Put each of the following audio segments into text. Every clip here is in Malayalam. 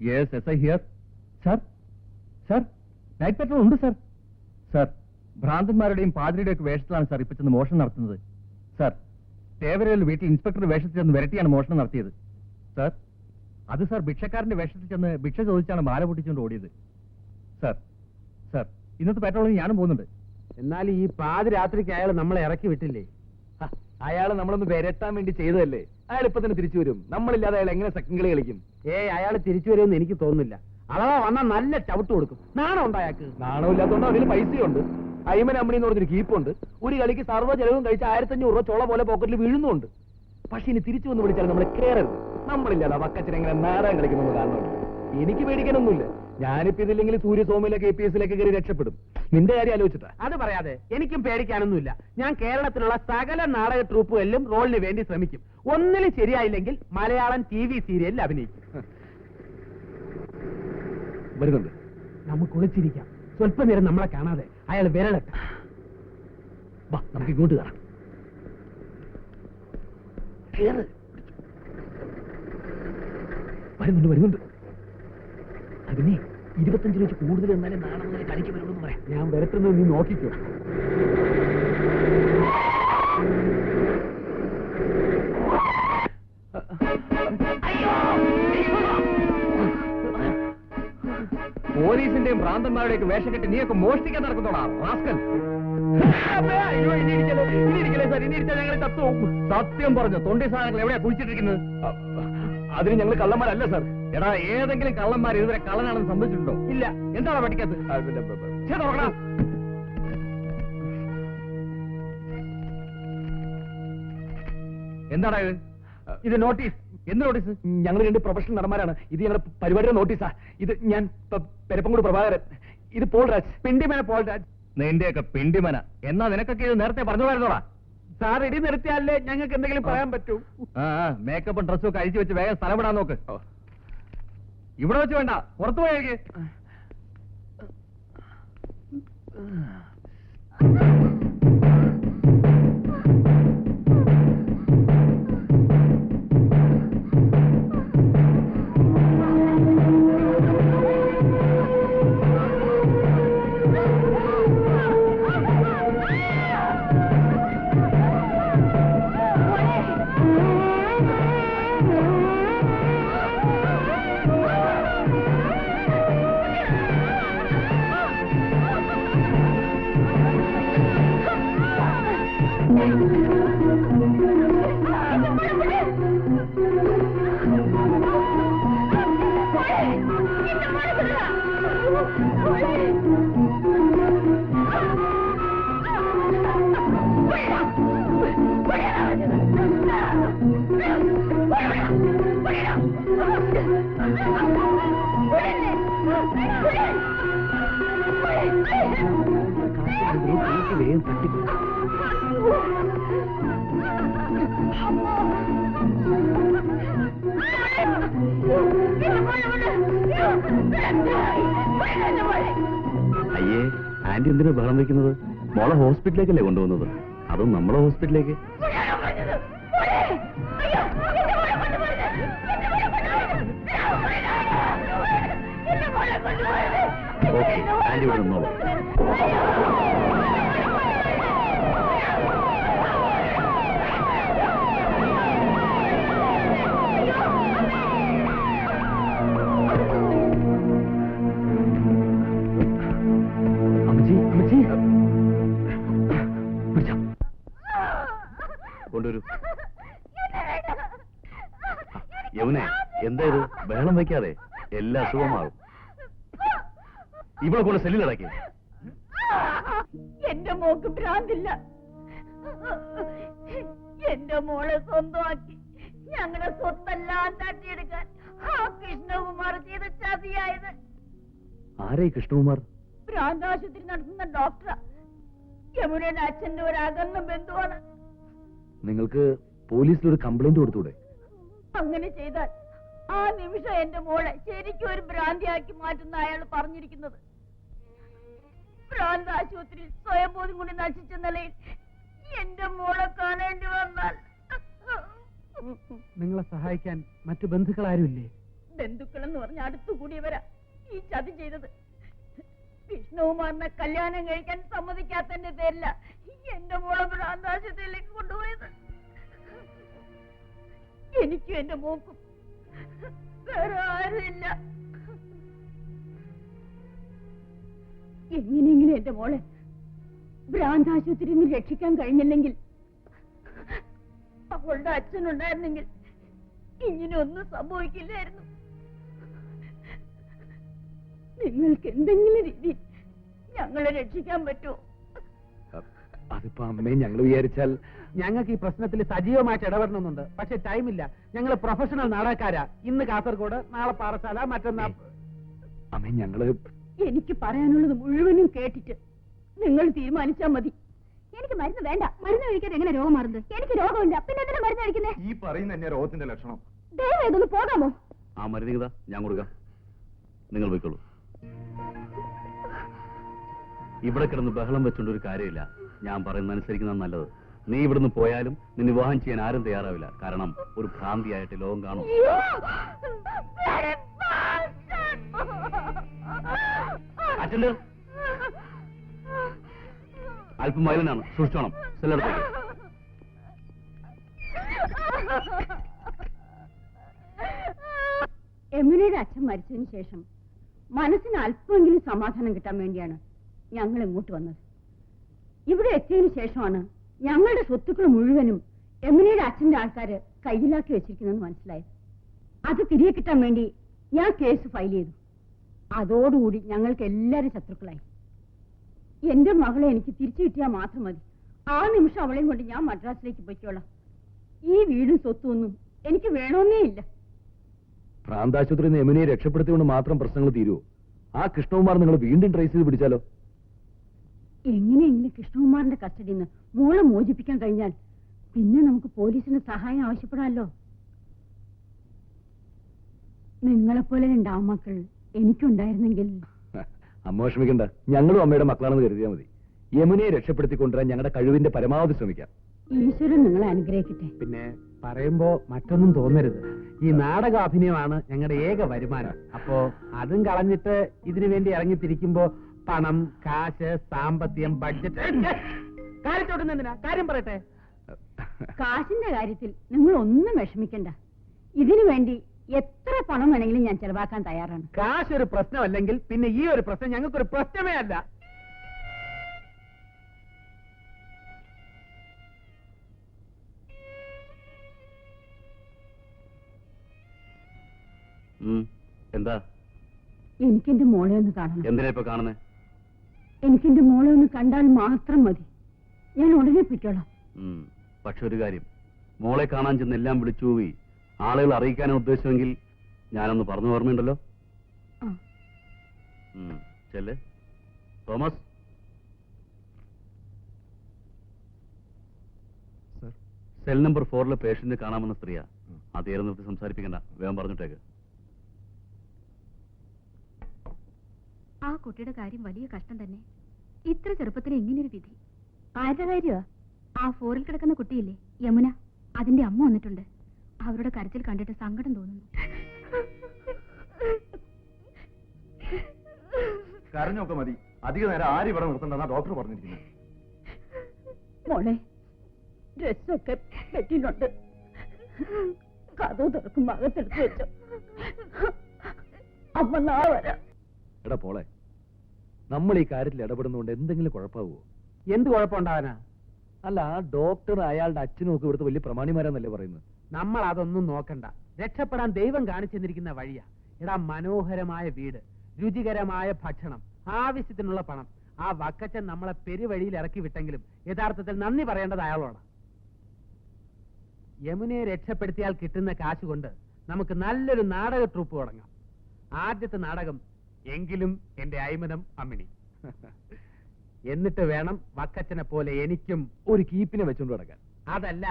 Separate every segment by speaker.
Speaker 1: Yes, SI here. Sir, sir, night petrol ഉണ്ട് സർ. സർ, ഭ്രാന്തന്മാരുടെയും പാതിരിയുടെയൊക്കെ വേഷത്തിലാണ് സാർ ഇപ്പൊ ചെന്ന് മോഷണം നടത്തുന്നത്. സർ, തേവരയിൽ വീട്ടിൽ ഇൻസ്പെക്ടർ വേഷത്തിൽ ചെന്ന് വരട്ടിയാണ് മോഷണം നടത്തിയത്. സർ, അത് സാർ ഭിക്ഷക്കാരന്റെ വേഷത്തിൽ ചെന്ന് ഭിക്ഷ ചോദിച്ചാണ് മാല പൊട്ടിച്ചുകൊണ്ട് ഓടിയത്. സർ, സർ, ഇന്നത്തെ പെട്രോളിൽ ഞാനും പോകുന്നുണ്ട്.
Speaker 2: എന്നാൽ ഈ പാതിരാത്രിക്ക് അയാൾ നമ്മളെ ഇറക്കി വിട്ടില്ലേ?
Speaker 1: അയാൾ നമ്മളൊന്ന് വരട്ടാൻ വേണ്ടി ചെയ്തതല്ലേ. അയാൾ ഇപ്പൊ തന്നെ തിരിച്ചു വരും. നമ്മളില്ലാതെ അയാൾ എങ്ങനെ സെക്കൻഡ് കളി കളിക്കും?
Speaker 2: അയാൾ തിരിച്ചു വരുമെന്ന് എനിക്ക് തോന്നുന്നില്ല. അഥവാ വന്നാൽ നല്ല ചവിട്ട് കൊടുക്കും. നാണം ഉണ്ട് അയാൾക്ക്.
Speaker 1: നാണമില്ലാത്തതുകൊണ്ട് അതിൽ പൈസയുണ്ട്. അയ്മൻ അമ്മണി എന്ന് പറഞ്ഞൊരു കീപ്പുണ്ട്. ഒരു കളിക്ക് സർവ്വ ചെലവും കഴിച്ച് 1500 രൂപ ചോള പോലെ പോക്കറ്റിൽ വീഴുന്നുണ്ട്. പക്ഷെ ഇനി തിരിച്ചു വന്ന് വിളിച്ചാൽ നമ്മളെ കയറരുത്. നമ്മളില്ലാതെ വക്കച്ചൻ എങ്ങനെ നാടകം കളിക്കുന്നു കാണുന്നുണ്ട്. എനിക്ക് പേടിക്കാനൊന്നുമില്ല. ഞാനിപ്പോ ഇതില്ലെങ്കിൽ സൂര്യസോമിലൊക്കെ APS കയറി രക്ഷപ്പെടും. നിന്റെ കാര്യം ആലോചിച്ചിട്ടാ.
Speaker 2: അത് പറയാതെ എനിക്കും പേടിക്കാനൊന്നുമില്ല. ഞാൻ കേരളത്തിലുള്ള സകല നാടക ട്രൂപ്പുകളിലും റോളിന് വേണ്ടി ശ്രമിക്കും. ഒന്നിലും ശരിയായില്ലെങ്കിൽ മലയാളം TV സീരിയലിൽ അഭിനയിക്കും.
Speaker 1: വരുന്നുണ്ട്.
Speaker 2: നമുക്ക് ഒളിച്ചിരിക്കാം. സ്വല്പ നേരം നമ്മളെ കാണാതെ അയാൾ വിരളട്ടെ.
Speaker 1: വാ, നമുക്ക് ഇങ്ങോട്ട് കയറാം. വരുന്നുണ്ട് വരുന്നുണ്ട്. അതിനെ 25 രൂപ കൂടുതൽ എന്നാലേ നാളെ മുതൽ കളിക്ക് വരുള്ളൂ പറയാം.
Speaker 2: ഞാൻ വരട്ടുന്നത് നീ നോക്കിക്കോ.
Speaker 1: പോലീസിന്റെയും ഭ്രാന്തന്മാരുടെയൊക്കെ വേഷം കെട്ടി നീയൊക്കെ മോഷ്ടിക്കാൻ നടക്കുന്നോടാ റാസ്കൽ. സത്യം പറഞ്ഞു. തൊണ്ടി സാധനങ്ങൾ എവിടെയാ കുഴിച്ചിട്ടിരിക്കുന്നത്? അതിന് ഞങ്ങൾ കള്ളന്മാരല്ല സാർ. എടാ, ഏതെങ്കിലും കള്ളന്മാർ ഇതുവരെ കള്ളനാണെന്ന് സംഭവിച്ചിട്ടുണ്ടോ?
Speaker 2: ഇല്ല.
Speaker 1: എന്താണ് പഠിക്കാത്തത്? എന്താടാ ഇത്? ഇത് നോട്ടീസ്. എന്ത് നോട്ടീസ്? ഞങ്ങൾ 2 പ്രൊഫഷണൽ നടന്മാരാണ്. ഇത് ഞങ്ങളുടെ പരിപാടിയുടെ നോട്ടീസാ. ഇത് ഞാൻ പെരപ്പങ്കോട് പ്രഭാകരൻ. ഇത് പോൾരാജ്, പിണ്ടിമന പോൾരാജ്. നിന്റെയൊക്കെ പിണ്ടിമന. എന്നാ നിനക്കൊക്കെ ഇത് നേരത്തെ പറഞ്ഞുകൊണ്ടായിരുന്നോടാ?
Speaker 2: സാർ ഇടി നിർത്തിയാലേ ഞങ്ങൾക്ക് എന്തെങ്കിലും പറയാൻ പറ്റൂ.
Speaker 1: മേക്കപ്പും ഡ്രസ്സും ഒക്കെ അഴിച്ചു വെച്ച് വേഗം സ്ഥലം വിടാൻ നോക്ക്. ഇവിടെ വെച്ച് വേണ്ട, പുറത്തു പോയേക്ക്. അയ്യേ, ആന്റി എന്തിനാ ബഹളം വയ്ക്കുന്നത്? മോളെ ഹോസ്പിറ്റലിലേക്കല്ലേ കൊണ്ടുപോകുന്നത്? അതും നമ്മളെ ഹോസ്പിറ്റലിലേക്ക്. ഓക്കെ, ആന്റി ഇവിടെ നിന്നോളൂ. കൊണ്ടുവരൂ. യമുനെ, എന്താ ഇത്? ബഹളം വയ്ക്കാതെ, എല്ലാ അസുഖമാകും. ഇവിടെ കൊണ്ട് സെല്ലിലടക്കി.
Speaker 3: എന്റെ മോക്ക് ഭ്രാന്തില്ല. എന്റെ മോളെ സ്വന്തമാക്കി ഞങ്ങളുടെ സ്വത്തെല്ലാം തട്ടിയെടുക്കാൻ ആ കൃഷ്ണകുമാർ ചെയ്ത ചതിയായത്.
Speaker 1: ആരേ കൃഷ്ണകുമാർ?
Speaker 3: ഭ്രാന്താശുപത്രി നടത്തുന്ന ഡോക്ടറാ. യമുനയുടെ അച്ഛന്റെ ഒരു അകന്ന ബന്ധുവാണ്.
Speaker 1: നിങ്ങൾക്ക് പോലീസിലൊരു കംപ്ലൈന്റ് കൊടുത്തൂടെ?
Speaker 3: അങ്ങനെ ചെയ്താൽ ആ നിമിഷം എന്റെ മോളെ ശരിക്കും ഒരു ഭ്രാന്തിയാക്കി മാറ്റുന്ന അയാൾ പറഞ്ഞിരിക്കുന്നത്. ഭ്രാന്ത് ആശുപത്രിയിൽ സ്വയംബോധം കൊണ്ട് നശിച്ച നിലയിൽ എന്റെ മോളെ കാണേണ്ടി വന്നാൽ
Speaker 2: നിങ്ങളെ സഹായിക്കാൻ മറ്റു ബന്ധുക്കൾ ആരുമില്ലേ?
Speaker 3: ബന്ധുക്കളെന്ന് പറഞ്ഞ അടുത്തുകൂടിയവരാ ഈ ചതി ചെയ്തത്. വിഷ്ണുകുമാറിനെ കല്യാണം കഴിക്കാൻ സമ്മതിക്കാത്തതിന്റെ പേരില എന്റെ മോളെ ഭ്രാന്താശുപത്രിയിലേക്ക് കൊണ്ടുപോയത്. എനിക്കും എന്റെ മോക്കും വേറെ ആരുമില്ല. എങ്ങനെയെങ്കിലും എന്റെ മോളെ ഭ്രാന്താശുപത്രിയിൽ നിന്ന് രക്ഷിക്കാൻ കഴിഞ്ഞില്ലെങ്കിൽ അവളുടെ അച്ഛനുണ്ടായിരുന്നെങ്കിൽ ഇങ്ങനെ ഒന്നും സംഭവിക്കില്ലായിരുന്നു. നിങ്ങൾക്ക് എന്തെങ്കിലും രീതി ഞങ്ങളെ രക്ഷിക്കാൻ പറ്റുമോ?
Speaker 1: അതിപ്പോ അമ്മയും ഞങ്ങൾ വിചാരിച്ചാൽ
Speaker 2: ഞങ്ങൾക്ക് ഈ പ്രശ്നത്തിൽ സജീവമായിട്ട് ഇടപെടണമെന്നുണ്ട്. പക്ഷെ ടൈമില്ല. ഞങ്ങൾ പ്രൊഫഷണൽ നാടകക്കാരാ. ഇന്ന് കാസർഗോഡ്, നാളെ പാറശാല, മറ്റന്നാൾ.
Speaker 1: അമ്മ ഞങ്ങള്
Speaker 3: എനിക്ക് പറയാനുള്ളത് മുഴുവനും കേട്ടിട്ട് നിങ്ങൾ തീരുമാനിച്ചാൽ മതി. എനിക്ക് മരുന്ന് വേണ്ട. മരുന്ന് കഴിക്കാതെ എങ്ങനെ രോഗം മാറുന്നത്? എനിക്ക് രോഗമില്ല, പിന്നെ എന്തിനാ മരുന്ന് കഴിക്കുന്നേ?
Speaker 1: ഈ പറയുന്ന തന്നെ രോഗത്തിന്റെ ലക്ഷണം.
Speaker 3: ദയവായി ഇതൊന്ന് പോകാമോ?
Speaker 4: ആ മരുന്ന് ഞാൻ കൊടുക്കാം, നിങ്ങൾ പോയിക്കോളൂ. ഇവിടെ കിടന്ന് ബഹളം വെച്ചോണ്ട് ഒരു കാര്യമില്ല. ഞാൻ പറയുന്നത് അനുസരിക്കുന്നത് നല്ലത്. നീ ഇവിടുന്ന് പോയാലും നിന്നെ വിവാഹം ചെയ്യാൻ ആരും തയ്യാറാവില്ല. കാരണം ഒരു ഭ്രാന്തിയായിട്ട് ലോകം കാണും. അച്ഛൻ്റെ അല്പം വയലനാണ്, സൂക്ഷിച്ചോണം. സെല്ലെടുത്തേക്ക്.
Speaker 3: എമിനയുടെ അച്ഛൻ മരിച്ചതിന് ശേഷം മനസ്സിന് അല്പമെങ്കിലും സമാധാനം കിട്ടാൻ വേണ്ടിയാണ് ഞങ്ങൾ ഇങ്ങോട്ട് വന്നത്. ഇവിടെ എത്തിയതിനു ശേഷമാണ് ഞങ്ങളുടെ സ്വത്തുക്കൾ മുഴുവനും എമിനയുടെ അച്ഛന്റെ ആൾക്കാര് കയ്യിലാക്കി വെച്ചിരിക്കുന്നെന്ന് മനസ്സിലായത്. അത് തിരികെ കിട്ടാൻ വേണ്ടി ഞാൻ കേസ് ഫയൽ ചെയ്തു. അതോടുകൂടി ഞങ്ങൾക്ക് എല്ലാവരും ശത്രുക്കളായി. എന്റെ മകളെ എനിക്ക് തിരിച്ചു കിട്ടിയാൽ മാത്രം മതി. ആ നിമിഷം അവളെയും കൊണ്ട് ഞാൻ മദ്രാസിലേക്ക് പോയിക്കോളാം. ഈ വീടും സ്വത്തുമൊന്നും എനിക്ക് വേണമെന്നേ ഇല്ല.
Speaker 1: ഭ്രാന്താശുപത്രിയിൽ നിന്ന് യമുനയെ രക്ഷപ്പെടുത്തിക്കൊണ്ട് മാത്രം പ്രശ്നങ്ങൾ തീരുവോ? ആ കൃഷ്ണകുമാർ നിങ്ങൾ വീണ്ടും ട്രേസ് ചെയ്ത് പിടിച്ചാലോ?
Speaker 3: എങ്ങനെയെങ്കിലും കൃഷ്ണകുമാറിന്റെ കസ്റ്റഡിയിൽ നിന്ന് മോളെ മോചിപ്പിക്കാൻ കഴിഞ്ഞാൽ പിന്നെ നമുക്ക് പോലീസിന് സഹായം ആവശ്യപ്പെടാമല്ലോ. നിങ്ങളെപ്പോലെ രണ്ടാമക്കൾ എനിക്കുണ്ടായിരുന്നെങ്കിൽ.
Speaker 1: അമ്മ വിഷമിക്കണ്ട, ഞങ്ങളും അമ്മയുടെ മക്കളാണെന്ന് കരുതിയാൽ മതി. യമുനയെ രക്ഷപ്പെടുത്തിക്കൊണ്ടുവരാൻ ഞങ്ങളുടെ കഴിവിന്റെ പരമാവധി ശ്രമിക്കാം.
Speaker 3: ഈശ്വരൻ നിങ്ങളെ അനുഗ്രഹിക്കട്ടെ.
Speaker 2: പിന്നെ പറയുമ്പോ മറ്റൊന്നും തോന്നരുത്. ഈ നാടക അഭിനയമാണ് ഞങ്ങളുടെ ഏക വരുമാനം. അപ്പോ അതും കളഞ്ഞിട്ട് ഇതിനു വേണ്ടി ഇറങ്ങിത്തിരിക്കുമ്പോ പണം, കാശ്, സാമ്പത്തികം, ബഡ്ജറ്റ് കാര്യത്തോട്ടുന്നതിനാ? കാര്യം പറയട്ടെ.
Speaker 3: കാശിന്റെ കാര്യത്തിൽ നിങ്ങൾ ഒന്നും വിഷമിക്കണ്ട. ഇതിനു വേണ്ടി എത്ര പണം വേണമെങ്കിലും ഞാൻ ചെലവാക്കാൻ തയ്യാറാണ്.
Speaker 2: കാശ് ഒരു പ്രശ്നമല്ലെങ്കിൽ പിന്നെ ഈ ഒരു പ്രശ്നം ഞങ്ങൾക്കൊരു പ്രശ്നമേ അല്ല.
Speaker 4: എന്താ?
Speaker 3: എനിക്കെന്റെ മോളെ ഒന്ന് കാണണം.
Speaker 4: എന്തിനാ ഇപ്പൊ കാണുന്നേ?
Speaker 3: എനിക്കെന്റെ മോളെ ഒന്ന് കണ്ടാൽ മാത്രം മതി. ഞാൻ ഉടനെ പിറ്റോളാം.
Speaker 4: പക്ഷെ ഒരു കാര്യം, മോളെ കാണാൻ ചെന്ന് എല്ലാം വിളിച്ചു പോയി ആളുകൾ അറിയിക്കാനാണ് ഉദ്ദേശമെങ്കിൽ ഞാനൊന്ന് പറഞ്ഞു ഓർമ്മയുണ്ടല്ലോ. ചെല്ല്. തോമസ്, സെൽ നമ്പർ 4 പേഷ്യന്റ് കാണാമെന്ന സ്ത്രീയാ. ആ തീരെ നിർത്തി സംസാരിപ്പിക്കണ്ട, വേഗം പറഞ്ഞിട്ടേക്ക്.
Speaker 5: ആ കുട്ടിയുടെ കാര്യം വലിയ കഷ്ടം തന്നെ. ഇത്ര ചെറുപ്പത്തിന് ഇങ്ങനൊരു വിധി.
Speaker 3: ആരുടെ കാര്യമാ?
Speaker 5: ആ 4-ൽ കിടക്കുന്ന കുട്ടിയില്ലേ, യമുന, അതിന്റെ അമ്മ വന്നിട്ടുണ്ട്. അവരുടെ കരച്ചിൽ കണ്ടിട്ട് സങ്കടം തോന്നുന്നു.
Speaker 1: കരഞ്ഞൊക്കെ മതി, അധിക നേരം ആരും ഇവിടെ നിർത്തണ്ടെന്നാ ഡോക്ടർ പറഞ്ഞിരിക്കുന്നത്.
Speaker 3: മോളെ, ഡ്രസ്സൊക്കെ പെട്ടിയിലുണ്ട്. കഥ തുറക്കും അകത്തെടുത്ത് വെച്ചോ. അമ്മ നാളെ വരാം.
Speaker 1: എടാ പോളെ, നമ്മൾ ഈ കാര്യത്തിൽ ഇടപെടുന്നതുകൊണ്ട് എന്തെങ്കിലും കുഴപ്പമാവോ?
Speaker 2: എന്ത് കുഴപ്പമുണ്ടാവാനാ?
Speaker 1: അല്ല, ആ ഡോക്ടർ അയാളുടെ അച്ഛനും ഒക്കെ ഇവിടുത്തെ വലിയ പ്രമാണിമാരാന്നല്ലേ പറയുന്നത്.
Speaker 2: നമ്മൾ അതൊന്നും നോക്കണ്ട. രക്ഷപ്പെടാൻ ദൈവം കാണിച്ചു തന്നിരിക്കുന്ന വഴിയാ. എടാ, മനോഹരമായ വീട്, രുചികരമായ ഭക്ഷണം, ആവശ്യത്തിനുള്ള പണം. ആ വക്കച്ചൻ നമ്മളെ പെരുവഴിയിൽ ഇറക്കി വിട്ടെങ്കിലും യഥാർത്ഥത്തിൽ നന്ദി പറയേണ്ടത് അയാളോടാ. യമുനയെ രക്ഷപ്പെടുത്തിയാൽ കിട്ടുന്ന കാശ് കൊണ്ട് നമുക്ക് നല്ലൊരു നാടക ട്രൂപ്പ് തുടങ്ങാം. ആദ്യത്തെ നാടകം എങ്കിലും എന്റെ അയ്മനം അമ്മിണി. എന്നിട്ട് വേണം വക്കച്ചനെ പോലെ എനിക്കും
Speaker 1: ഒരു കീപ്പിനെ വെച്ചുകൊണ്ട് കിടക്കാൻ.
Speaker 2: അതല്ല,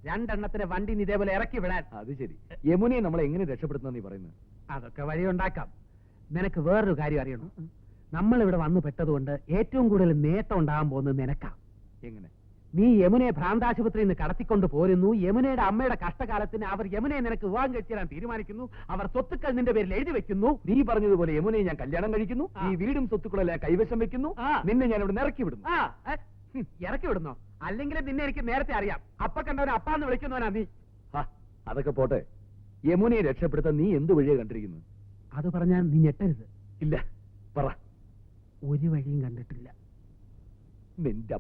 Speaker 2: 2 എണ്ണത്തിന് വണ്ടി ഇതേപോലെ ഇറക്കി വിടാൻ.
Speaker 1: അത് ശരി. യമുനയെ നമ്മളെ എങ്ങനെ രക്ഷപ്പെടുത്തുന്ന നീ പറയുന്നത്?
Speaker 2: അതൊക്കെ വഴിയുണ്ടാക്കാം. നിനക്ക് വേറൊരു കാര്യം അറിയണം. നമ്മൾ ഇവിടെ വന്നു പെട്ടതുകൊണ്ട് ഏറ്റവും കൂടുതൽ നേട്ടം ഉണ്ടാകാൻ പോകുന്നത് നിനക്കാ.
Speaker 1: എങ്ങനെ?
Speaker 2: നീ യമുനയെ ഭ്രാന്താശുപത്രിയിൽ നിന്ന് കടത്തിക്കൊണ്ട് പോരുന്നു. യമുനയുടെ അമ്മയുടെ കഷ്ടകാലത്തിന് അവർ യമുനയെ നിനക്ക് വിവാഹം കഴിച്ചു തരാൻ തീരുമാനിക്കുന്നു. അവർ സ്വത്തുക്കൾ നിന്റെ പേരിൽ എഴുതി വെക്കുന്നു.
Speaker 1: നീ പറഞ്ഞതുപോലെ യമുനയെ ഞാൻ കല്യാണം കഴിക്കുന്നു, ഈ വീടും സ്വത്തുക്കളെല്ലാം കൈവശം വെക്കുന്നു, നിന്നെ ഞാൻ ഇവിടെ ഇറക്കി വിടുന്നു.
Speaker 2: ഇറക്കി വിടുന്നോ? അല്ലെങ്കിൽ നിന്നെ എനിക്ക് നേരത്തെ അറിയാം. അപ്പ കണ്ടവനെ അപ്പാന്ന് വിളിക്കുന്നവനാ നീ.
Speaker 1: അതൊക്കെ പോട്ടെ, യമുനയെ രക്ഷപ്പെടുത്താൻ നീ എന്ത് വഴിയെ കണ്ടിരിക്കുന്നു?
Speaker 2: അത് പറഞ്ഞാൽ നീ ഞെട്ടരുത്.
Speaker 1: ഇല്ല, പറ.
Speaker 2: ഒരു വഴിയും കണ്ടിട്ടില്ല.
Speaker 1: നിന്റെ